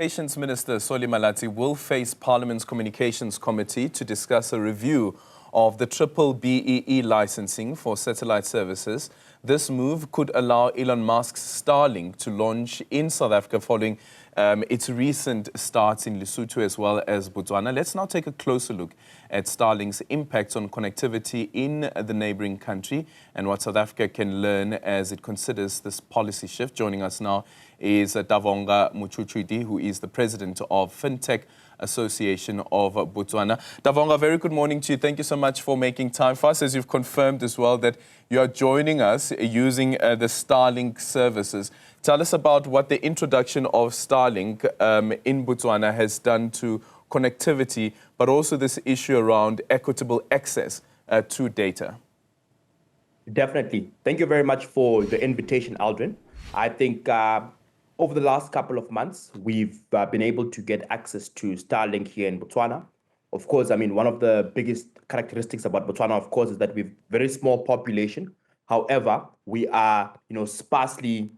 Communications Minister Solly Malatsi will face Parliament's Communications Committee to discuss a review of the B-BBEE licensing for satellite services. This move could allow Elon Musk's Starlink to launch in South Africa following its recent starts in Lesotho as well as Botswana. Let's now take a closer look at Starlink's impacts on connectivity in the neighbouring country and what South Africa can learn as it considers this policy shift. Joining us now is Tavonga Muchuchuti, who is the president of Fintech Association of Botswana. Tavonga, very good morning to you. Thank you so much for making time for us, as you've confirmed as well that you are joining us using the Starlink services. Tell us about what the introduction of Starlink in Botswana has done to connectivity, but also this issue around equitable access to data. Definitely. Thank you very much for the invitation, Aldrin. I think over the last couple of months, we've been able to get access to Starlink here in Botswana. Of course, I mean, one of the biggest characteristics about Botswana, of course, is that we've very small population. However, we are, sparsely,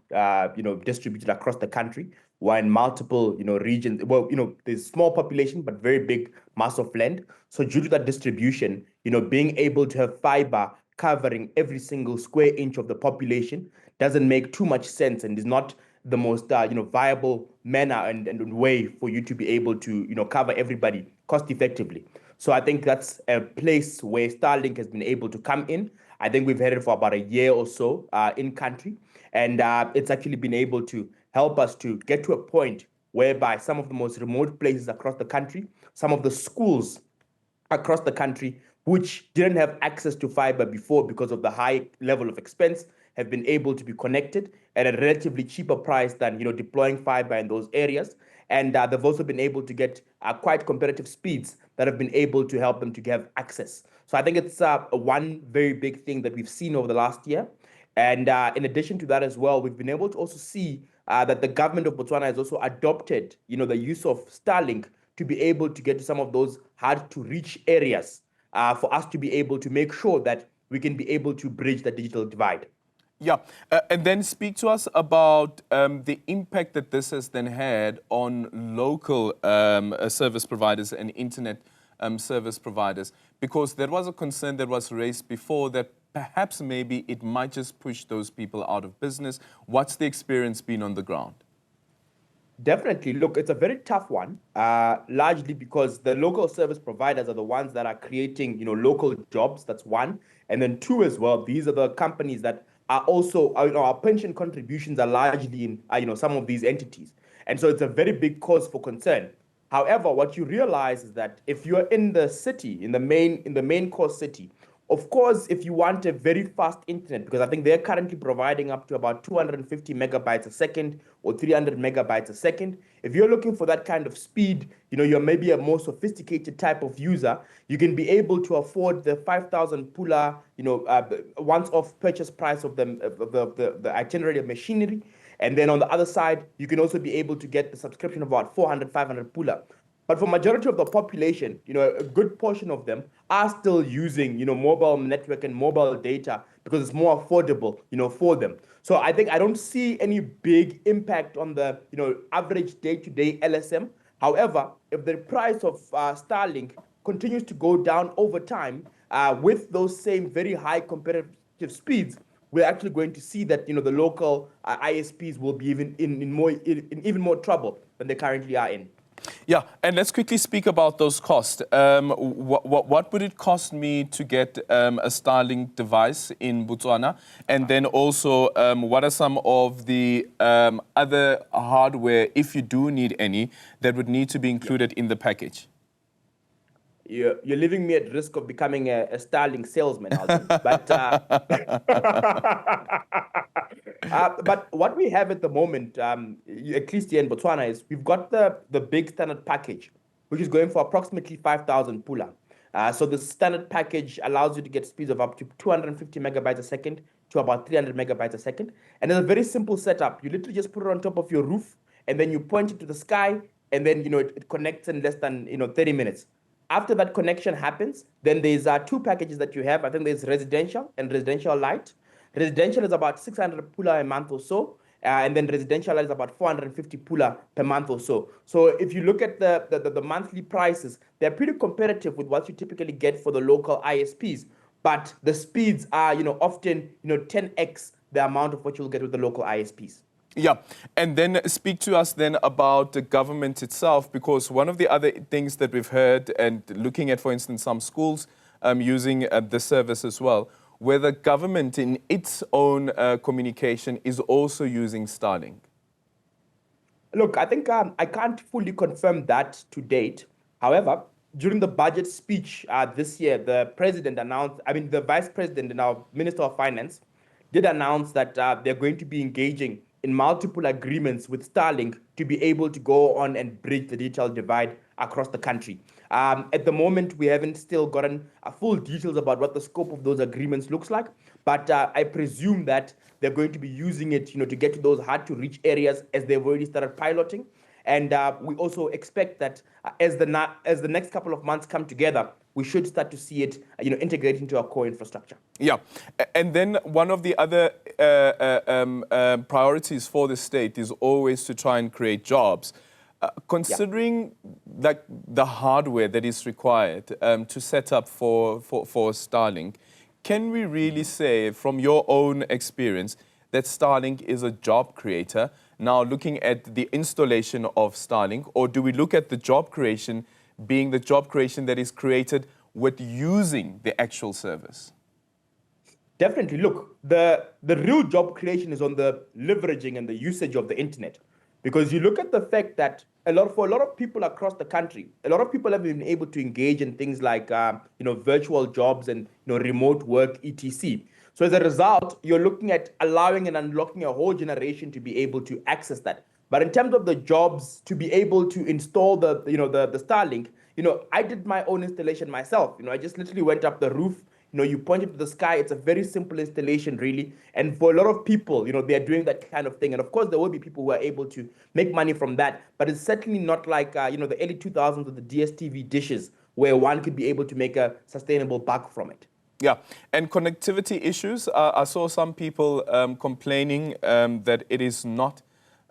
distributed across the country. We're in multiple, regions. Well, there's small population, but very big mass of land. So due to that distribution, being able to have fiber covering every single square inch of the population doesn't make too much sense and is not the most viable manner and way for you to be able to cover everybody cost effectively. So I think that's a place where Starlink has been able to come in. I think we've had it for about a year or so in country, and it's actually been able to help us to get to a point whereby some of the most remote places across the country, some of the schools across the country which didn't have access to fiber before because of the high level of expense, have been able to be connected at a relatively cheaper price than deploying fiber in those areas. And they've also been able to get quite competitive speeds that have been able to help them to have access. So I think it's one very big thing that we've seen over the last year. And in addition to that as well, we've been able to also see that the government of Botswana has also adopted the use of Starlink to be able to get to some of those hard to reach areas for us to be able to make sure that we can be able to bridge the digital divide. Yeah, and then speak to us about the impact that this has then had on local service providers and internet service providers, because there was a concern that was raised before that perhaps maybe it might just push those people out of business. What's the experience been on the ground? Definitely. Look, it's a very tough one, largely because the local service providers are the ones that are creating, local jobs. That's one. And then two as well, these are the companies that are also, our pension contributions are largely in, some of these entities. And so it's a very big cause for concern. However, what you realize is that if you're in the city, in the main core city, of course, if you want a very fast internet, because I think they're currently providing up to about 250 megabytes a second or 300 megabytes a second. If you're looking for that kind of speed, you're maybe a more sophisticated type of user, you can be able to afford the 5,000 pula, once-off purchase price of the itinerary of machinery. And then on the other side, you can also be able to get the subscription of about 400, 500 pula. But for majority of the population, a good portion of them are still using, mobile network and mobile data because it's more affordable, for them. So I don't see any big impact on the, average day-to-day LSM. However, if the price of Starlink continues to go down over time with those same very high competitive speeds, we're actually going to see that, the local ISPs will be in even more trouble than they currently are in. Yeah, and let's quickly speak about those costs. What would it cost me to get a Starlink device in Botswana? And then also, what are some of the other hardware, if you do need any, that would need to be included in the package? You're leaving me at risk of becoming a Starlink salesman, Alvin. But what we have at the moment, at least here in Botswana, is we've got the big standard package, which is going for approximately 5,000 pula. So the standard package allows you to get speeds of up to 250 megabytes a second to about 300 megabytes a second. And it's a very simple setup. You literally just put it on top of your roof, and then you point it to the sky, and then it connects in less than 30 minutes. After that connection happens, then there's two packages that you have. I think there's residential and residential light. Residential is about 600 pula a month or so, and then residential is about 450 pula per month or so. So if you look at the monthly prices, they're pretty competitive with what you typically get for the local ISPs. But the speeds are, often, 10x the amount of what you'll get with the local ISPs. Yeah, and then speak to us then about the government itself, because one of the other things that we've heard, and looking at, for instance, some schools using the service as well, where the government in its own communication is also using Starlink. Look, I think I can't fully confirm that to date. However, during the budget speech this year, the president announced, the vice president and our Minister of Finance did announce that they're going to be engaging in multiple agreements with Starlink to be able to go on and bridge the digital divide across the country. At the moment, we haven't still gotten full details about what the scope of those agreements looks like, but I presume that they're going to be using it, to get to those hard-to-reach areas as they've already started piloting. And we also expect that as the next couple of months come together, we should start to see it, integrate into our core infrastructure. Yeah, and then one of the other priorities for the state is always to try and create jobs. Considering the hardware that is required to set up for Starlink, can we really say, from your own experience, that Starlink is a job creator? Now, looking at the installation of Starlink, or do we look at the job creation being the job creation that is created with using the actual service? Definitely. Look, the real job creation is on the leveraging and the usage of the internet. Because you look at the fact that for a lot of people across the country, a lot of people have been able to engage in things like virtual jobs and remote work, etc. So as a result, you're looking at allowing and unlocking a whole generation to be able to access that. But in terms of the jobs to be able to install the Starlink, I did my own installation myself. I just literally went up the roof. You point it to the sky. It's a very simple installation, really. And for a lot of people, they're doing that kind of thing. And of course, there will be people who are able to make money from that. But it's certainly not like, the early 2000s with the DStv dishes, where one could be able to make a sustainable buck from it. Yeah, and connectivity issues. I saw some people complaining that it is not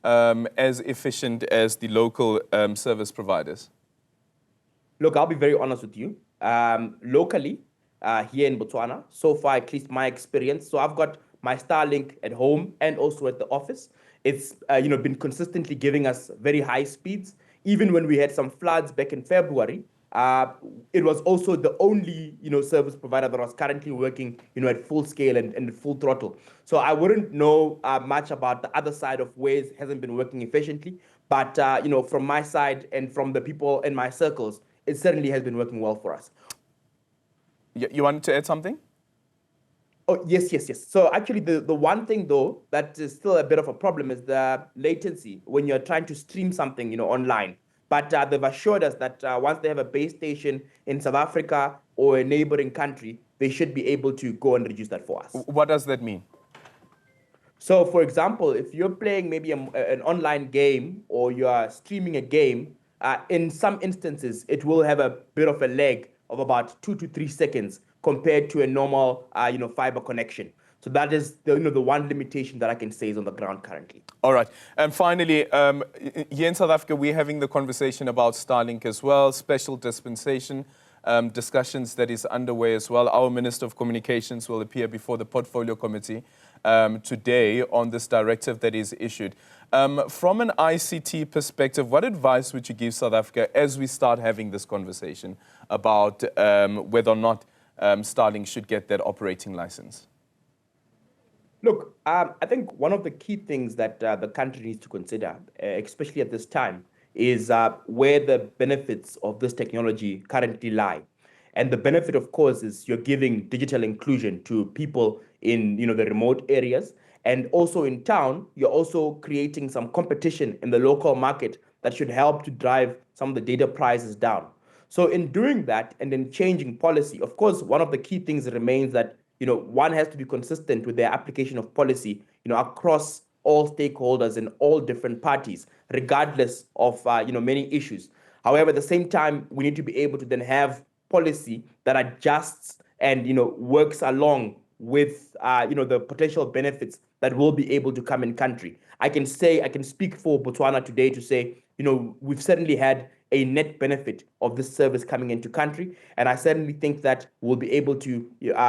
as efficient as the local service providers. Look, I'll be very honest with you. Locally, here in Botswana, so far, at least my experience. So I've got my Starlink at home and also at the office. It's been consistently giving us very high speeds. Even when we had some floods back in February, it was also the only service provider that was currently working at full scale and full throttle. So I wouldn't know much about the other side of where it hasn't been working efficiently. But from my side and from the people in my circles, it certainly has been working well for us. You wanted to add something? Oh, yes. So actually, the one thing, though, that is still a bit of a problem is the latency when you're trying to stream something, online. But they've assured us that once they have a base station in South Africa or a neighboring country, they should be able to go and reduce that for us. What does that mean? So, for example, if you're playing maybe an online game or you are streaming a game, in some instances, it will have a bit of a lag of about 2 to 3 seconds compared to a normal, fiber connection. So that is the one limitation that I can say is on the ground currently. All right. And finally, here in South Africa, we're having the conversation about Starlink as well, special dispensation discussions that is underway as well. Our Minister of Communications will appear before the Portfolio Committee today on this directive that is issued. From an ICT perspective, what advice would you give South Africa as we start having this conversation about whether or not Starlink should get that operating license? Look, I think one of the key things that the country needs to consider, especially at this time, is where the benefits of this technology currently lie. And the benefit, of course, is you're giving digital inclusion to people in the remote areas. And also in town, you're also creating some competition in the local market that should help to drive some of the data prices down. So in doing that and in changing policy, of course, one of the key things remains that one has to be consistent with their application of policy, across all stakeholders and all different parties, regardless of, many issues. However, at the same time, we need to be able to then have policy that adjusts and, works along with, the potential benefits that will be able to come in country. I can speak for Botswana today to say, we've certainly had a net benefit of this service coming into country. And I certainly think that we'll be able to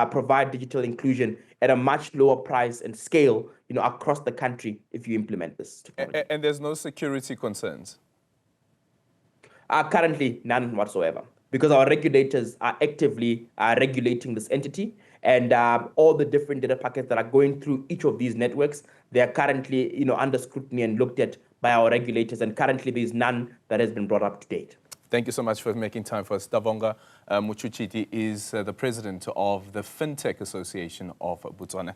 provide digital inclusion at a much lower price and scale, across the country if you implement this technology. And there's no security concerns? Currently, none whatsoever, because our regulators are actively regulating this entity, and all the different data packets that are going through each of these networks, they are currently, under scrutiny and looked at by our regulators, and currently there is none that has been brought up to date. Thank you so much for making time for us. Tavonga Muchuchuti is the president of the Fintech Association of Botswana.